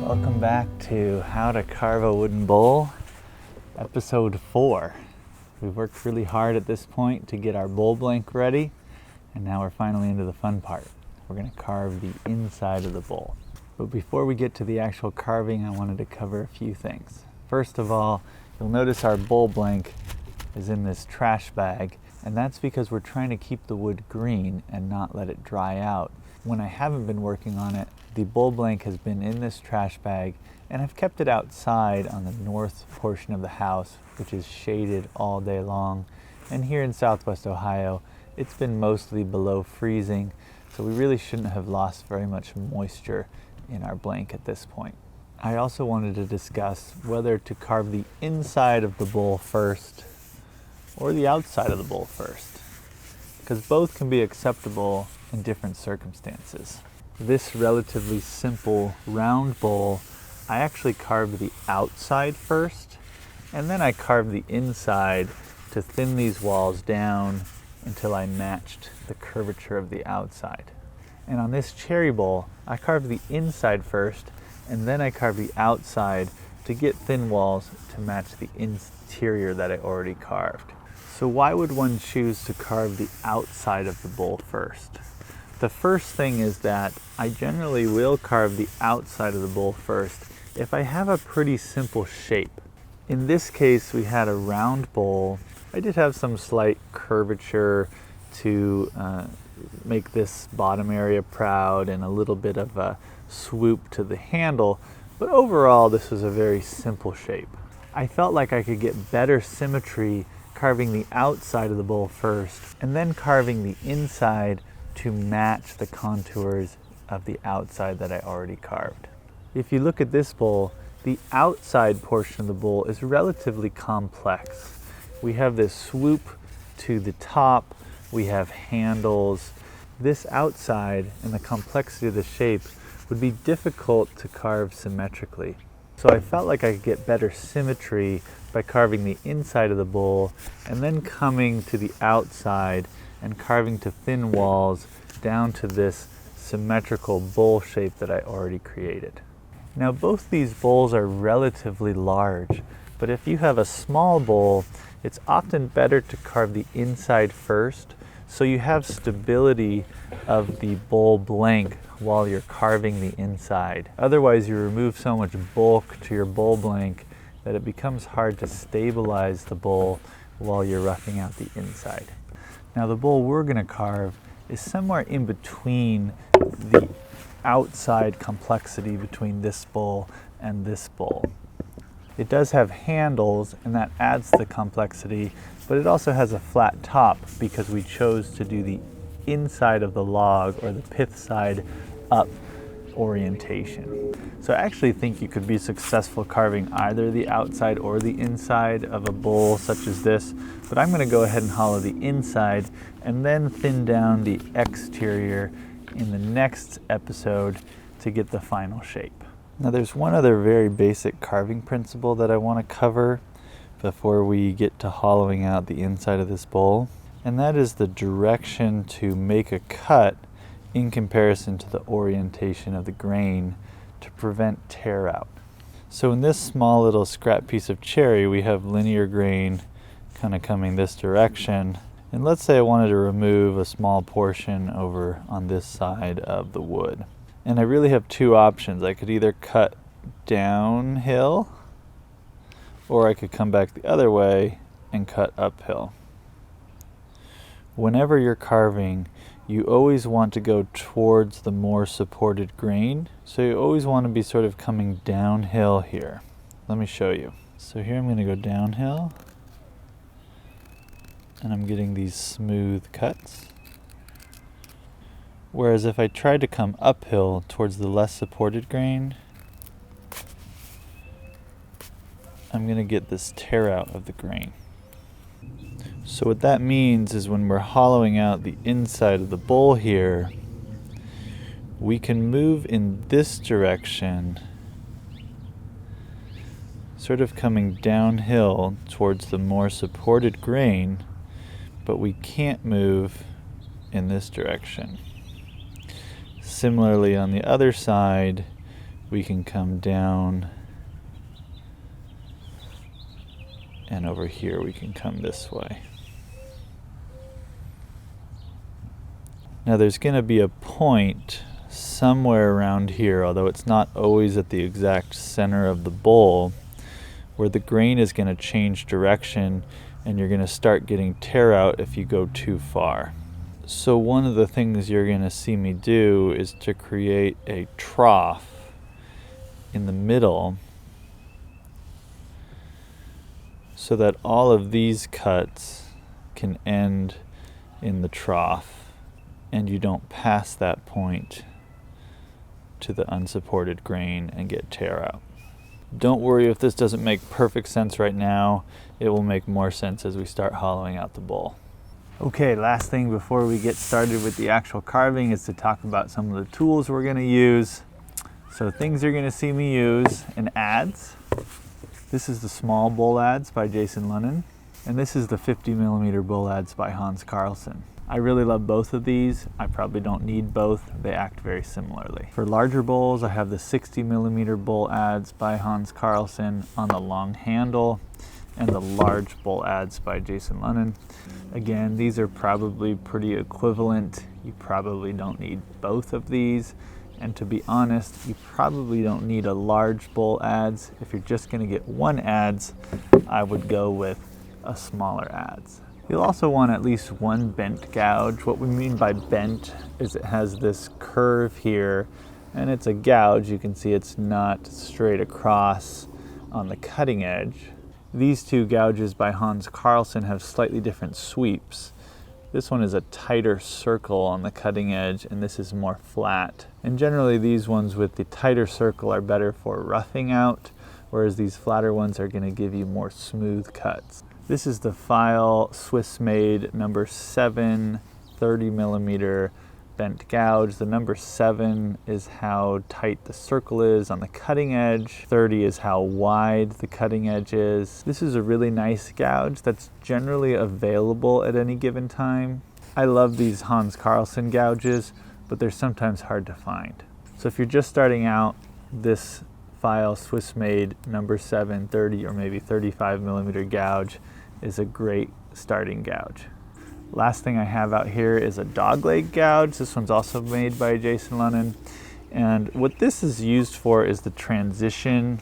Welcome back to How to Carve a Wooden Bowl, episode 4. We've worked really hard at this point to get our bowl blank ready, and now we're finally into the fun part. We're going to carve the inside of the bowl. But before we get to the actual carving, I wanted to cover a few things. First of all, you'll notice our bowl blank is in this trash bag, and that's because we're trying to keep the wood green and not let it dry out. When I haven't been working on it, the bowl blank has been in this trash bag, and I've kept it outside on the north portion of the house, which is shaded all day long. And here in Southwest Ohio, it's been mostly below freezing, so we really shouldn't have lost very much moisture in our blank at this point. I also wanted to discuss whether to carve the inside of the bowl first or the outside of the bowl first, because both can be acceptable in different circumstances. This relatively simple round bowl, I actually carved the outside first, and then I carved the inside to thin these walls down until I matched the curvature of the outside. And on this cherry bowl, I carved the inside first, and then I carved the outside to get thin walls to match the interior that I already carved. So why would one choose to carve the outside of the bowl first? The first thing is that I generally will carve the outside of the bowl first if I have a pretty simple shape. In this case, we had a round bowl. I did have some slight curvature to make this bottom area proud and a little bit of a swoop to the handle, but overall this was a very simple shape. I felt like I could get better symmetry carving the outside of the bowl first and then carving the inside to match the contours of the outside that I already carved. If you look at this bowl, the outside portion of the bowl is relatively complex. We have this swoop to the top, we have handles. This outside and the complexity of the shape would be difficult to carve symmetrically. So I felt like I could get better symmetry by carving the inside of the bowl and then coming to the outside and carving to thin walls down to this symmetrical bowl shape that I already created. Now both these bowls are relatively large, but if you have a small bowl, it's often better to carve the inside first so you have stability of the bowl blank while you're carving the inside. Otherwise you remove so much bulk to your bowl blank that it becomes hard to stabilize the bowl while you're roughing out the inside. Now the bowl we're going to carve is somewhere in between the outside complexity between this bowl and this bowl. It does have handles and that adds to the complexity, but it also has a flat top because we chose to do the inside of the log or the pith side up orientation. So I actually think you could be successful carving either the outside or the inside of a bowl such as this, but I'm going to go ahead and hollow the inside and then thin down the exterior in the next episode to get the final shape. Now there's one other very basic carving principle that I want to cover before we get to hollowing out the inside of this bowl, and that is the direction to make a cut in comparison to the orientation of the grain to prevent tear out. So in this small little scrap piece of cherry, we have linear grain kind of coming this direction. And let's say I wanted to remove a small portion over on this side of the wood. And I really have two options. I could either cut downhill or I could come back the other way and cut uphill. Whenever you're carving, you always want to go towards the more supported grain. So you always want to be sort of coming downhill here. Let me show you. So here I'm going to go downhill and I'm getting these smooth cuts. Whereas if I tried to come uphill towards the less supported grain, I'm going to get this tear out of the grain. So what that means is when we're hollowing out the inside of the bowl here, we can move in this direction, sort of coming downhill towards the more supported grain, but we can't move in this direction. Similarly on the other side, we can come down, and over here we can come this way. Now there's going to be a point somewhere around here, although it's not always at the exact center of the bowl, where the grain is going to change direction and you're going to start getting tear out if you go too far. So one of the things you're going to see me do is to create a trough in the middle so that all of these cuts can end in the trough and you don't pass that point to the unsupported grain and get tear out. Don't worry if this doesn't make perfect sense right now. It will make more sense as we start hollowing out the bowl. Okay, last thing before we get started with the actual carving is to talk about some of the tools we're going to use. So things you're going to see me use: an adze. This is the small bowl adze by Jason Lennon, and this is the 50mm bowl adze by Hans Carlsen. I really love both of these. I probably don't need both. They act very similarly. For larger bowls, I have the 60mm bowl adze by Hans Carlsen on the long handle and the large bowl adze by Jason Lennon. Again, these are probably pretty equivalent. You probably don't need both of these. And to be honest, you probably don't need a large bowl adze. If you're just going to get one adze, I would go with a smaller adze. You'll also want at least one bent gouge. What we mean by bent is it has this curve here, and it's a gouge. You can see it's not straight across on the cutting edge. These two gouges by Hans Carlsen have slightly different sweeps. This one is a tighter circle on the cutting edge, and this is more flat. And generally these ones with the tighter circle are better for roughing out, whereas these flatter ones are going to give you more smooth cuts. This is the file Swiss-made number 7 30mm bent gouge. The number 7 is how tight the circle is on the cutting edge. 30 is how wide the cutting edge is. This is a really nice gouge that's generally available at any given time. I love these Hans Carlsen gouges, but they're sometimes hard to find. So if you're just starting out, this file Swiss-made number 7 30 or maybe 35mm gouge is a great starting gouge. Last thing I have out here is a dogleg gouge. This one's also made by Jason Lennon. And what this is used for is the transition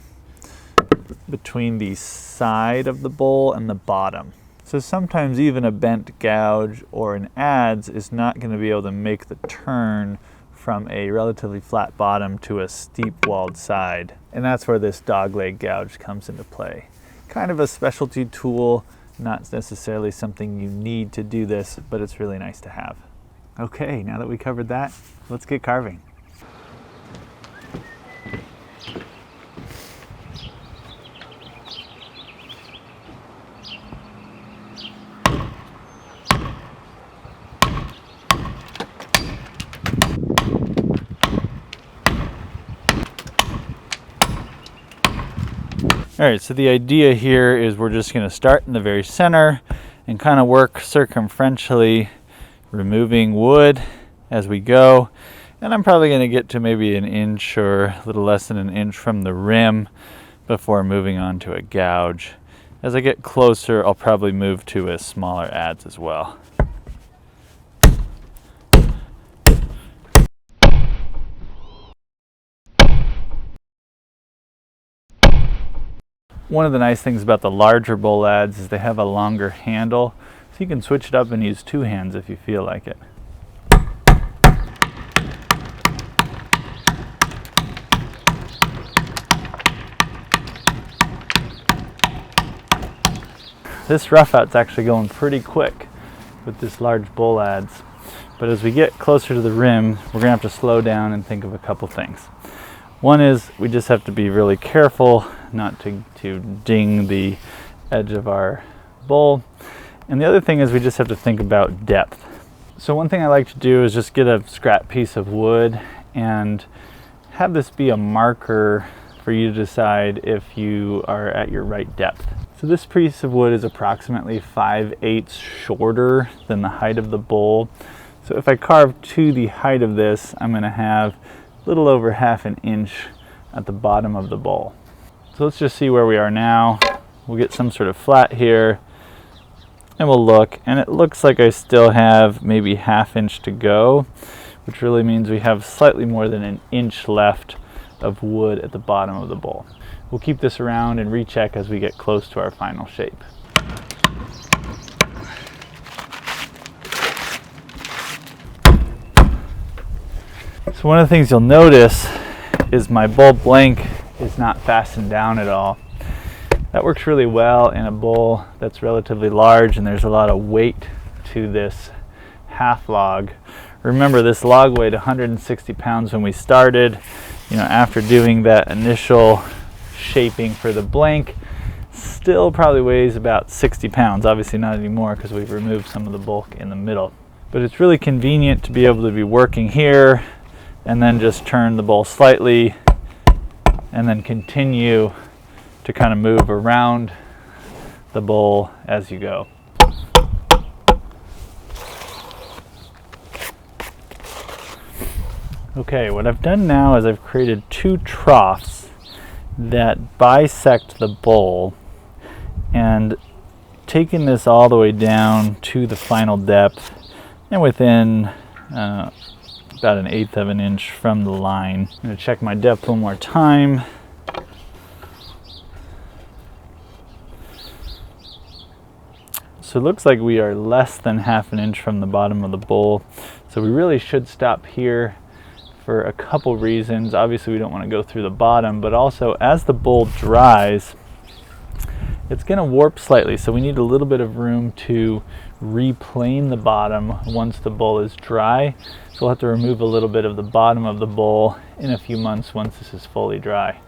between the side of the bowl and the bottom. So sometimes even a bent gouge or an adze is not going to be able to make the turn from a relatively flat bottom to a steep walled side. And that's where this dogleg gouge comes into play. Kind of a specialty tool. Not necessarily something you need to do this, but it's really nice to have. Okay, now that we covered that, let's get carving. All right, so the idea here is we're just going to start in the very center and kind of work circumferentially, removing wood as we go. And I'm probably going to get to maybe an inch or a little less than an inch from the rim before moving on to a gouge. As I get closer, I'll probably move to a smaller adze as well. One of the nice things about the larger bowl adze is they have a longer handle, so you can switch it up and use two hands if you feel like it. This rough out's actually going pretty quick with this large bowl adze, but as we get closer to the rim, we're gonna have to slow down and think of a couple things. One is we just have to be really careful not to ding the edge of our bowl. And the other thing is we just have to think about depth. So one thing I like to do is just get a scrap piece of wood and have this be a marker for you to decide if you are at your right depth. So this piece of wood is approximately 5/8 shorter than the height of the bowl. So if I carve to the height of this, I'm going to have a little over 1/2 inch at the bottom of the bowl. So let's just see where we are now. We'll get some sort of flat here, and we'll look, and it looks like I still have maybe 1/2 inch to go, which really means we have slightly more than 1 inch left of wood at the bottom of the bowl. We'll keep this around and recheck as we get close to our final shape. So one of the things you'll notice is my bowl blank is not fastened down at all. That works really well in a bowl that's relatively large and there's a lot of weight to this half log. Remember, this log weighed 160 pounds when we started. After doing that initial shaping for the blank, still probably weighs about 60 pounds. Obviously not anymore because we've removed some of the bulk in the middle. But it's really convenient to be able to be working here and then just turn the bowl slightly and then continue to kind of move around the bowl as you go. Okay, what I've done now is I've created 2 troughs that bisect the bowl and taken this all the way down to the final depth and within about 1/8 of an inch from the line. I'm going to check my depth one more time. So it looks like we are less than 1/2 inch from the bottom of the bowl. So we really should stop here for a couple reasons. Obviously we don't want to go through the bottom, but also as the bowl dries, it's going to warp slightly. So we need a little bit of room to replane the bottom once the bowl is dry. So we'll have to remove a little bit of the bottom of the bowl in a few months once this is fully dry.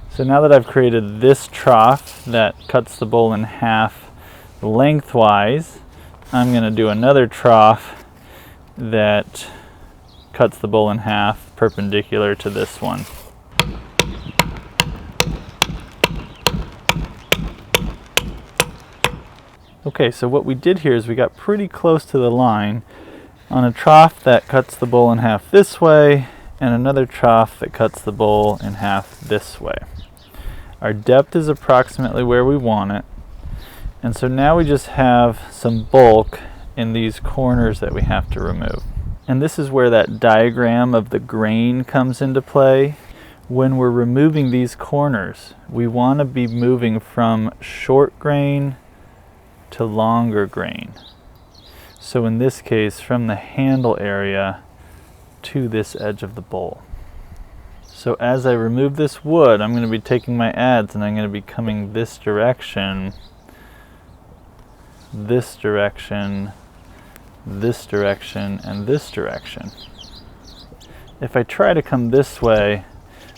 So now that I've created this trough that cuts the bowl in half lengthwise, I'm going to do another trough that cuts the bowl in half perpendicular to this one. Okay, so what we did here is we got pretty close to the line on a trough that cuts the bowl in half this way and another trough that cuts the bowl in half this way. Our depth is approximately where we want it, and so now we just have some bulk in these corners that we have to remove. And this is where that diagram of the grain comes into play. When we're removing these corners, we want to be moving from short grain to longer grain. So in this case, from the handle area to this edge of the bowl. So as I remove this wood, I'm going to be taking my adze and I'm going to be coming this direction, this direction, this direction, and this direction. If I try to come this way,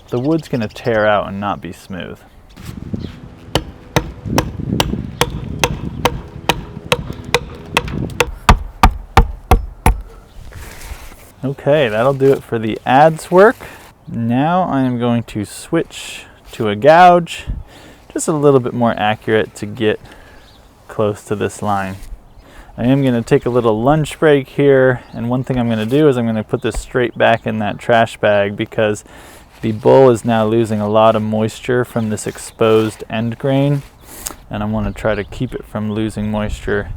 the wood's going to tear out and not be smooth. Okay, that'll do it for the adze work. Now I am going to switch to a gouge, just a little bit more accurate to get close to this line. I am going to take a little lunch break here, and one thing I'm going to do is I'm going to put this straight back in that trash bag because the bowl is now losing a lot of moisture from this exposed end grain, and I want to try to keep it from losing moisture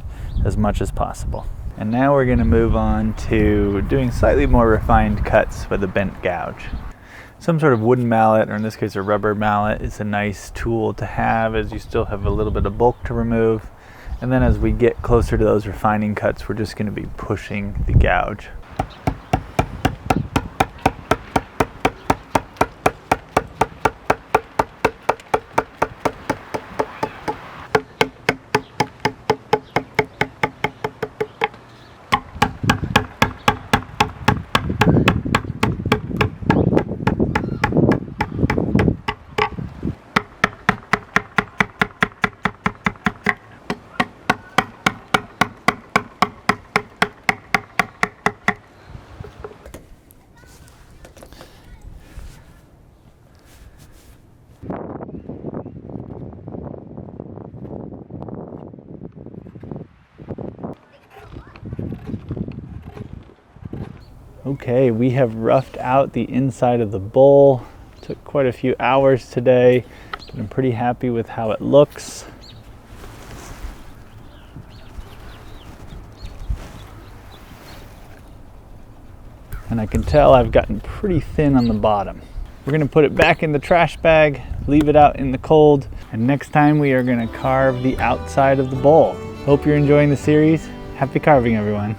as much as possible. And now we're going to move on to doing slightly more refined cuts with a bent gouge. Some sort of wooden mallet, or in this case a rubber mallet, is a nice tool to have as you still have a little bit of bulk to remove. And then as we get closer to those refining cuts, we're just going to be pushing the gouge. Okay, we have roughed out the inside of the bowl. Took quite a few hours today, but I'm pretty happy with how it looks. And I can tell I've gotten pretty thin on the bottom. We're gonna put it back in the trash bag, leave it out in the cold, and next time we are gonna carve the outside of the bowl. Hope you're enjoying the series. Happy carving, everyone.